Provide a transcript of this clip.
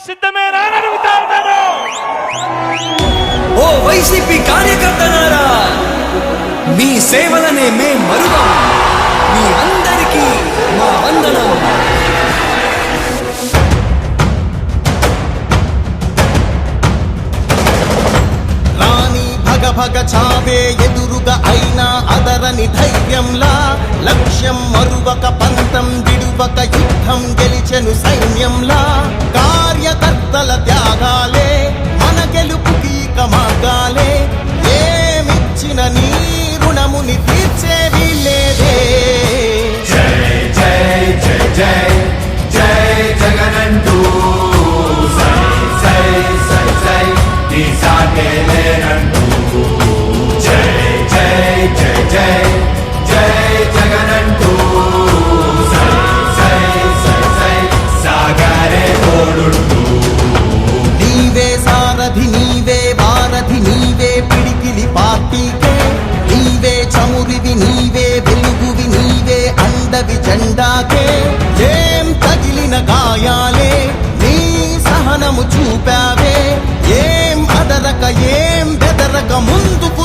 సిద్ధమేనా అని అడుగుతా ఉన్నాను. ఓ వైసీపీ కార్యకర్తలారా, మీ సేవలనే మేం మరువం. మీ అందరికీ మా వందనం. రాణి భగ భగ చావే ఎదురుగా అయినా అదరని ధైర్యంలా, లక్ష్యం మరువక పంతం విడువక యుద్ధం గెలిచెను సైన్యంలా. కార్యకర్తల త్యాగాలే మన గెలుపుకి ఇక మార్గాలే. ఏమిచ్చిన నీ రుణముని తీర్చేది లేదే. జై జై జై జై జై జగనంటూ సై సై సై సై నీ సాటే లేనంటూ. జై జై జై జై జై జగనంటూ సై సై సై సై సాగరే తోడుంటూ. నీవే సారథి నీవే వారధి నీవే పిడికిలి పార్టీకే. నీవే చమురివి నీవే వెలుగువి నీవే అండవి జెండాకే. ఏం తగిలిన గాయాలే నీ సహనము చూపావే. ఏం అదరక ఏం బెదరక ముందుకు